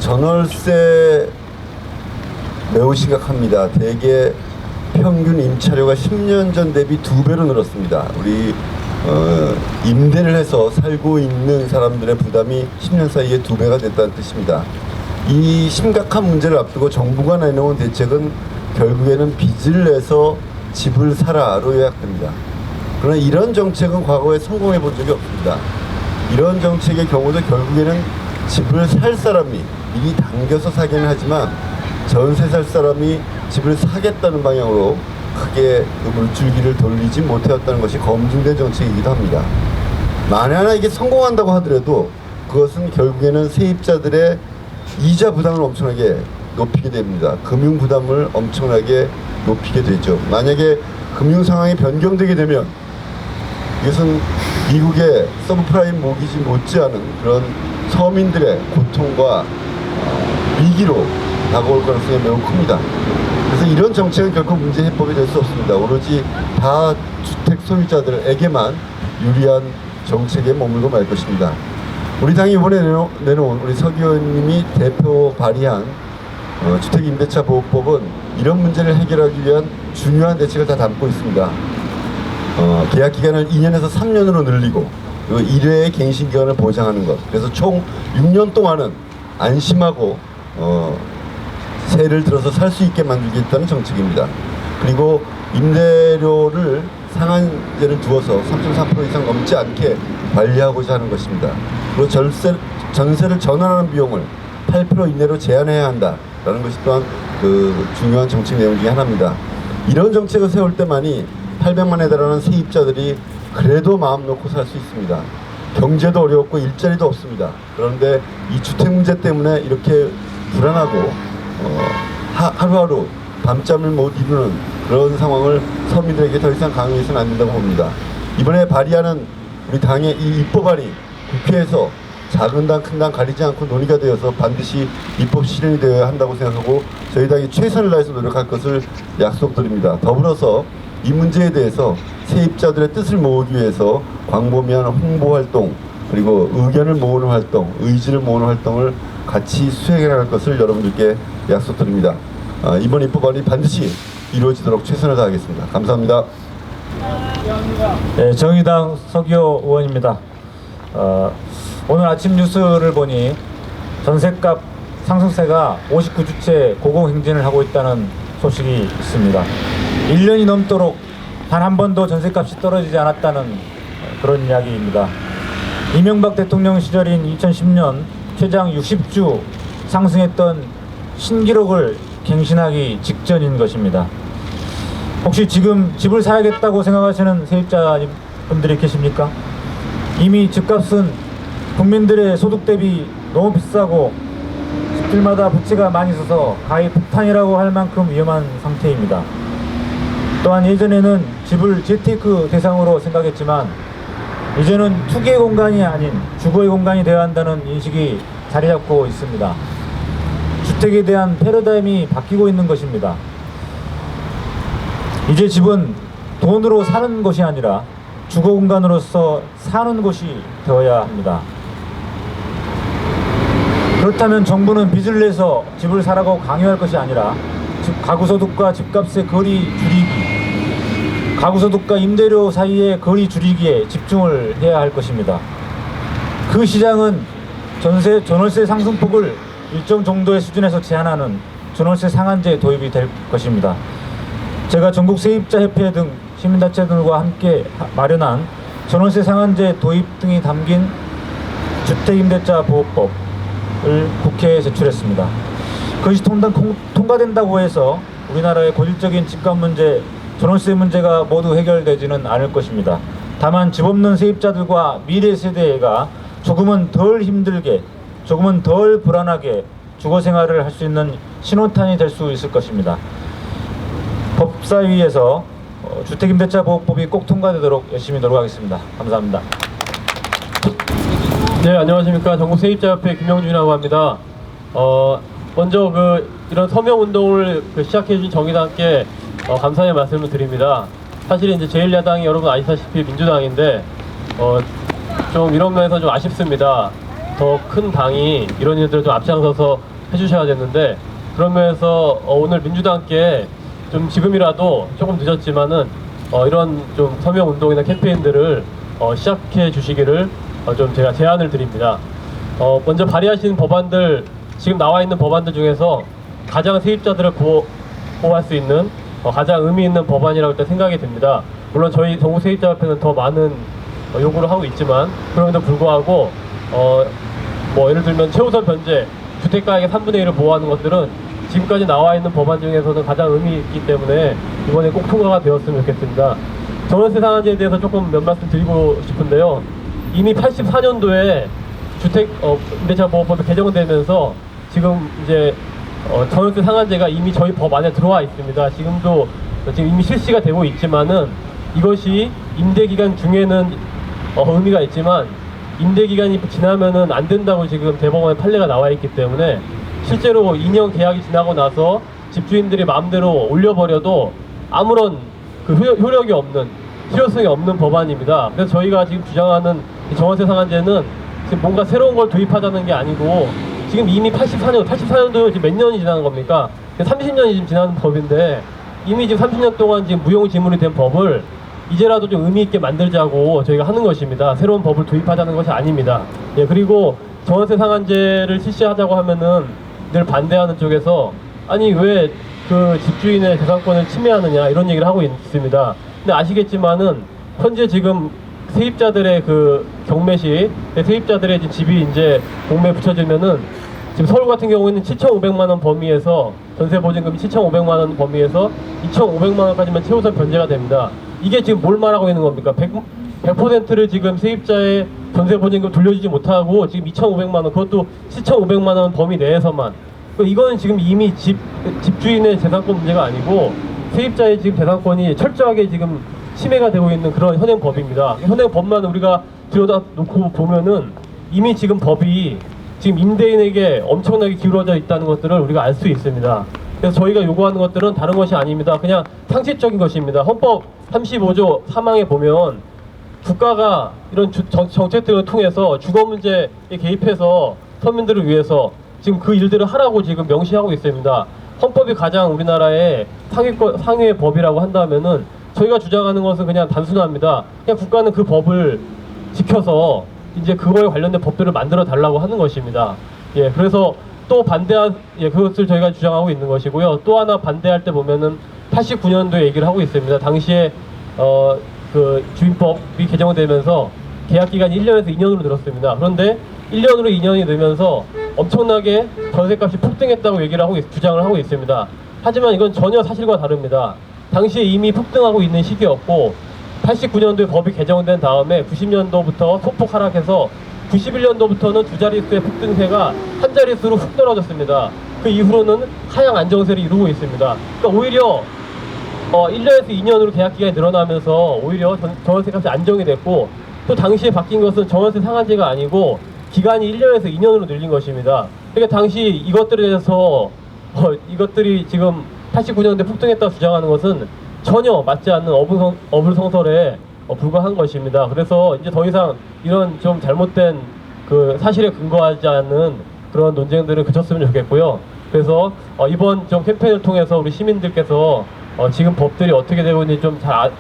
전월세 매우 심각합니다. 대개 평균 임차료가 10년 전 대비 2배로 늘었습니다. 우리 임대를 해서 살고 있는 사람들의 부담이 10년 사이에 2배가 됐다는 뜻입니다. 이 심각한 문제를 앞두고 정부가 내놓은 대책은 결국에는 빚을 내서 집을 사라로 요약됩니다. 그러나 이런 정책은 과거에 성공해 본 적이 없습니다. 이런 정책의 경우도 결국에는 집을 살 사람이 미리 당겨서 사기는 하지만 전세 살 사람이 집을 사겠다는 방향으로 크게 그 물줄기를 돌리지 못해왔다는 것이 검증된 정책이기도 합니다. 만에 하나 이게 성공한다고 하더라도 그것은 결국에는 세입자들의 이자 부담을 엄청나게 높이게 됩니다. 금융 부담을 엄청나게 높이게 되죠. 만약에 금융 상황이 변경되게 되면 이것은 미국의 서브프라임 모기지 못지않은 그런 서민들의 고통과 위기로 다가올 가능성이 매우 큽니다. 그래서 이런 정책은 결코 문제 해법이 될 수 없습니다. 오로지 다주택 소유자들에게만 유리한 정책에 머물고 말 것입니다. 우리 당이 이번에 내놓은 우리 석 의원님이 대표 발의한 주택임대차 보호법은 이런 문제를 해결하기 위한 중요한 대책을 다 담고 있습니다. 계약 기간을 2년에서 3년으로 늘리고 그리고 1회의 갱신 기간을 보장하는 것. 그래서 총 6년 동안은 안심하고 세를 들어서 살 수 있게 만들겠다는 정책입니다. 그리고 임대료를 상한제를 두어서 3.3% 이상 넘지 않게 관리하고자 하는 것입니다. 그리고 전세를 전환하는 비용을 8% 이내로 제한해야 한다라는 것이 또한 그 중요한 정책 내용 중에 하나입니다. 이런 정책을 세울 때만이 800만에 달하는 세입자들이 그래도 마음 놓고 살 수 있습니다. 경제도 어렵고 일자리도 없습니다. 그런데 이 주택 문제 때문에 이렇게 불안하고 하루하루 밤잠을 못 이루는 그런 상황을 서민들에게 더 이상 강요해서는 안 된다고 봅니다. 이번에 발의하는 우리 당의 이 입법안이 국회에서 작은 당, 큰 당 가리지 않고 논의가 되어서 반드시 입법 실현이 되어야 한다고 생각하고 저희 당이 최선을 다해서 노력할 것을 약속드립니다. 더불어서 이 문제에 대해서 세입자들의 뜻을 모으기 위해서 광범위한 홍보 활동 그리고 의견을 모으는 활동, 의지를 모으는 활동을 같이 수행해 나갈 것을 여러분들께 약속드립니다. 이번 입법안이 반드시 이루어지도록 최선을 다하겠습니다. 감사합니다. 네, 정의당 서기호 의원입니다. 오늘 아침 뉴스를 보니 전셋값 상승세가 59주째 고공행진을 하고 있다는 소식이 있습니다. 1년이 넘도록 단 한 번도 전셋값이 떨어지지 않았다는 그런 이야기입니다. 이명박 대통령 시절인 2010년 최장 60주 상승했던 신기록을 갱신하기 직전인 것입니다. 혹시 지금 집을 사야겠다고 생각하시는 세입자분들이 계십니까? 이미 집값은 국민들의 소득 대비 너무 비싸고 집들마다 부채가 많이 있어서 가히 폭탄이라고 할 만큼 위험한 상태입니다. 또한 예전에는 집을 재테크 대상으로 생각했지만 이제는 투기의 공간이 아닌 주거의 공간이 되어야 한다는 인식이 자리 잡고 있습니다. 주택에 대한 패러다임이 바뀌고 있는 것입니다. 이제 집은 돈으로 사는 것이 아니라 주거 공간으로서 사는 곳이 되어야 합니다. 그렇다면 정부는 빚을 내서 집을 사라고 강요할 것이 아니라 가구소득과 집값의 거리 줄이기, 가구소득과 임대료 사이의 거리 줄이기에 집중을 해야 할 것입니다. 그 시장은 전월세 상승폭을 일정 정도의 수준에서 제한하는 전월세 상한제 도입이 될 것입니다. 제가 전국 세입자협회 등 시민단체들과 함께 마련한 전월세 상한제 도입 등이 담긴 주택임대차 보호법을 국회에 제출했습니다. 그것이 통과된다고 해서 우리나라의 고질적인 집값 문제, 전월세 문제가 모두 해결되지는 않을 것입니다. 다만 집 없는 세입자들과 미래 세대가 조금은 덜 힘들게, 조금은 덜 불안하게 주거 생활을 할 수 있는 신호탄이 될 수 있을 것입니다. 법사위에서 주택임대차 보호법이 꼭 통과되도록 열심히 노력하겠습니다. 감사합니다. 네, 안녕하십니까. 전국 세입자협회 김영준이라고 합니다. 먼저 이런 서명 운동을 시작해 주신 정의당께 감사의 말씀을 드립니다. 사실 이제 제1야당이 여러분 아시다시피 민주당인데 좀 이런 면에서 좀 아쉽습니다. 더 큰 당이 이런 일들을 좀 앞장서서 해주셔야 되는데 그런 면에서 오늘 민주당께 좀 지금이라도 조금 늦었지만은 이런 좀 서명 운동이나 캠페인들을 시작해 주시기를 좀 제가 제안을 드립니다. 먼저 발의하신 법안들 지금 나와 있는 법안들 중에서 가장 세입자들을 보호할 수 있는 가장 의미 있는 법안이라고 일단 생각이 듭니다. 물론 저희 정부세입자협회는 더 많은 요구를 하고 있지만 그럼에도 불구하고 뭐 예를 들면 최우선 변제, 주택가액의 3분의 1을 보호하는 것들은 지금까지 나와 있는 법안 중에서는 가장 의미 있기 때문에 이번에 꼭 통과가 되었으면 좋겠습니다. 전월세 상한제에 대해서 조금 몇 말씀 드리고 싶은데요. 이미 84년도에 주택 임대차 보호법이 개정되면서 지금 이제 전월세 상한제가 이미 저희 법 안에 들어와 있습니다. 지금 이미 실시가 되고 있지만은 이것이 임대 기간 중에는 의미가 있지만 임대 기간이 지나면은 안 된다고 지금 대법원에 판례가 나와 있기 때문에 실제로 2년 계약이 지나고 나서 집주인들이 마음대로 올려버려도 아무런 그 효력이 없는 실효성이 없는 법안입니다. 그래서 저희가 지금 주장하는 이 전월세 상한제는 지금 뭔가 새로운 걸 도입하자는 게 아니고 지금 이미 84년도 지금 몇 년이 지난 겁니까? 30년이 지금 지난 법인데 이미 지금 30년 동안 지금 무용지물이 된 법을 이제라도 좀 의미 있게 만들자고 저희가 하는 것입니다. 새로운 법을 도입하자는 것이 아닙니다. 예, 그리고 전월세 상한제를 실시하자고 하면은 늘 반대하는 쪽에서 아니 왜 그 집주인의 재산권을 침해하느냐 이런 얘기를 하고 있습니다. 근데 아시겠지만은 현재 지금 세입자들의 그 경매 세입자들의 집이 이제 공매에 붙여지면은 지금 서울 같은 경우에는 7,500만 원 범위에서 전세 보증금이 7,500만 원 범위에서 2,500만 원까지만 최우선 변제가 됩니다. 이게 지금 뭘 말하고 있는 겁니까? 100%를 지금 세입자의 전세 보증금 돌려주지 못하고 지금 2,500만 원, 그것도 7,500만 원 범위 내에서만. 이거는 지금 이미 집주인의 재산권 문제가 아니고 세입자의 지금 재산권이 철저하게 지금 침해가 되고 있는 그런 현행법입니다. 현행법만 우리가 들여다놓고 보면은 이미 지금 법이 지금 임대인에게 엄청나게 기울어져 있다는 것들을 우리가 알 수 있습니다. 그래서 저희가 요구하는 것들은 다른 것이 아닙니다. 그냥 상식적인 것입니다. 헌법 35조 3항에 보면 국가가 이런 정책들을 통해서 주거 문제에 개입해서 서민들을 위해서 지금 그 일들을 하라고 지금 명시하고 있습니다. 헌법이 가장 우리나라의 상위의 법이라고 한다면은 저희가 주장하는 것은 그냥 단순합니다. 그냥 국가는 그 법을 지켜서 이제 그거에 관련된 법들을 만들어 달라고 하는 것입니다. 예, 그래서 또 그것을 저희가 주장하고 있는 것이고요. 또 하나 반대할 때 보면은 89년도에 얘기를 하고 있습니다. 당시에 그 주임법이 개정되면서 계약 기간이 1년에서 2년으로 늘었습니다. 그런데 1년으로 2년이 늘면서 엄청나게 전세값이 폭등했다고 주장을 하고 있습니다. 하지만 이건 전혀 사실과 다릅니다. 당시에 이미 폭등하고 있는 시기였고 89년도에 법이 개정된 다음에 90년도부터 소폭 하락해서 91년도부터는 두 자릿수의 폭등세가 한 자릿수로 훅 떨어졌습니다. 그 이후로는 하향 안정세를 이루고 있습니다. 그러니까 오히려 1년에서 2년으로 계약 기간이 늘어나면서 오히려 전월세 값이 안정이 됐고 또 당시에 바뀐 것은 전월세 상한제가 아니고 기간이 1년에서 2년으로 늘린 것입니다. 그러니까 당시 이것들에 대해서 이것들이 지금 89년도에 폭등했다고 주장하는 것은 전혀 맞지 않는 어불성설에 불과한 것입니다. 그래서 이제 더 이상 이런 좀 잘못된 그 사실에 근거하지 않는 그런 논쟁들을 그쳤으면 좋겠고요. 그래서 이번 좀 캠페인을 통해서 우리 시민들께서 지금 법들이 어떻게 되고 있는지 좀 잘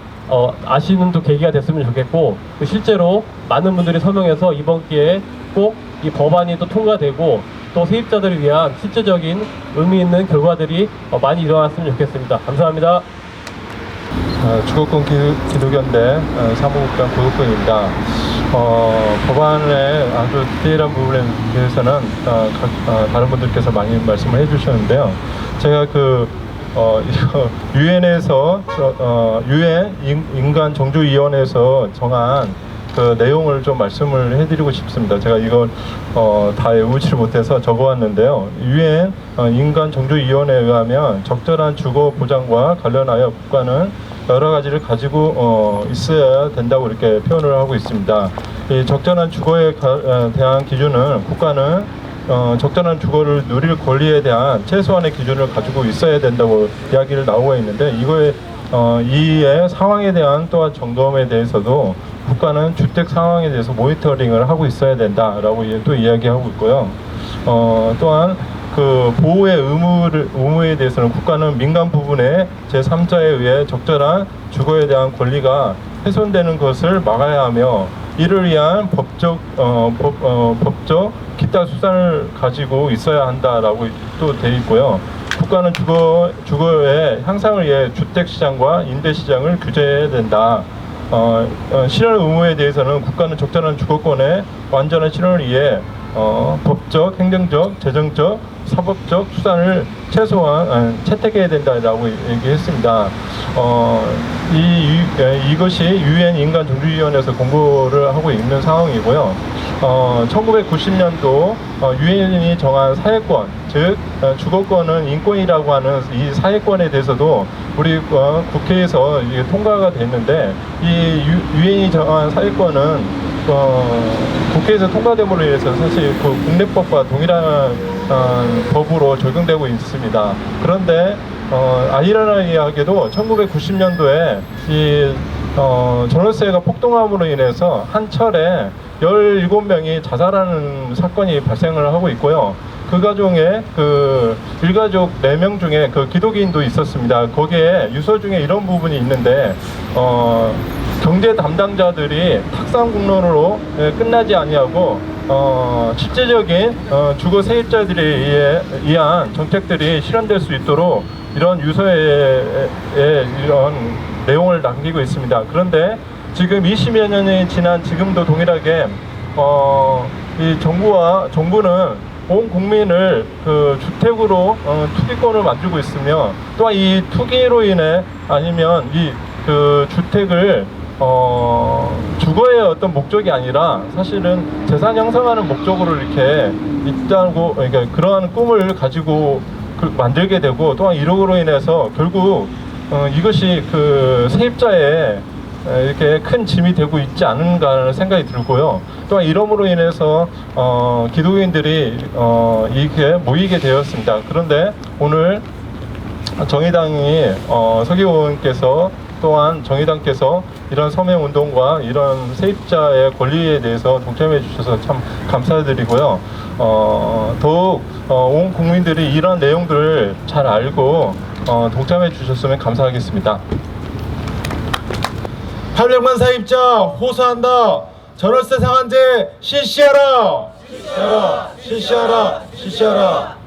아시는 또 계기가 됐으면 좋겠고 실제로 많은 분들이 서명해서 이번 기회에 꼭 이 법안이 또 통과되고 또 세입자들을 위한 실제적인 의미 있는 결과들이 많이 일어났으면 좋겠습니다. 감사합니다. 주거권 기도견대 사무국장 고덕근입니다. 법안의 아주 디테일한 부분에 대해서는 다른 분들께서 많이 말씀을 해주셨는데요. 제가 유엔에서 유엔 인간정주위원회에서 정한 그 내용을 좀 말씀을 해드리고 싶습니다. 제가 이걸 다 외우지 못해서 적어왔는데요. 유엔 인간정주위원회에 의하면 적절한 주거 보장과 관련하여 국가는 여러 가지를 가지고 있어야 된다고 이렇게 표현을 하고 있습니다. 이 적절한 주거에 대한 기준은 국가는 적절한 주거를 누릴 권리에 대한 최소한의 기준을 가지고 있어야 된다고 이야기를 나오고 있는데 이거에 이의 상황에 대한 또한 점검에 대해서도 국가는 주택 상황에 대해서 모니터링을 하고 있어야 된다라고 또 이야기하고 있고요. 또한 그 보호의 의무에 대해서는 국가는 민간 부분에 제3자에 의해 적절한 주거에 대한 권리가 훼손되는 것을 막아야 하며 이를 위한 법적 기타 수단을 가지고 있어야 한다라고 또 돼 있고요. 국가는 주거의 향상을 위해 주택 시장과 임대 시장을 규제해야 된다. 실현 의무에 대해서는 국가는 적절한 주거권의 완전한 실현을 위해 법적, 행정적, 재정적, 사법적 수단을 최소한 채택해야 된다라고 얘기했습니다. 이것이 유엔 인간정주위원회에서 공고를 하고 있는 상황이고요. 1990년도 유엔이 정한 사회권, 즉 주거권은 인권이라고 하는 이 사회권에 대해서도 우리 국회에서 이게 통과가 됐는데 이 유엔이 정한 사회권은 국회에서 통과됨으로 인해서 사실 그 국내법과 동일한 법으로 적용되고 있습니다. 그런데 아이러니하게도 1990년도에 이 전월세가 폭등함으로 인해서 한 철에 17명이 자살하는 사건이 발생을 하고 있고요. 그 가정에 그 일가족 4명 중에 그 기독인도 있었습니다. 거기에 유서 중에 이런 부분이 있는데 경제 담당자들이 탁상공론으로 끝나지 아니하고 실제적인 주거 세입자들에 의한 정책들이 실현될 수 있도록 이런 유서에 이런 내용을 남기고 있습니다. 그런데 지금 20여 년이 지난 지금도 동일하게 이 정부는 온 국민을 그 주택으로 투기권을 만들고 있으며 또한 이 투기로 인해 아니면 이 그 주택을 주거의 어떤 목적이 아니라 사실은 재산 형성하는 목적으로 이렇게 있다고, 그러니까 그러한 꿈을 가지고 만들게 되고 또한 이로 인해서 결국 이것이 그 세입자의 이렇게 큰 짐이 되고 있지 않은가 하는 생각이 들고요. 또한 이러므로 인해서 기독인들이 이렇게 모이게 되었습니다. 그런데 오늘 정의당이 서기 의원께서 또한 정의당께서 이런 서명운동과 이런 세입자의 권리에 대해서 동참해 주셔서 참 감사드리고요. 더욱 온 국민들이 이런 내용들을 잘 알고 동참해 주셨으면 감사하겠습니다. 탄력만 사입자 호소한다. 전월세 상한제 실시하라. 실시하라. 실시하라. 실시하라.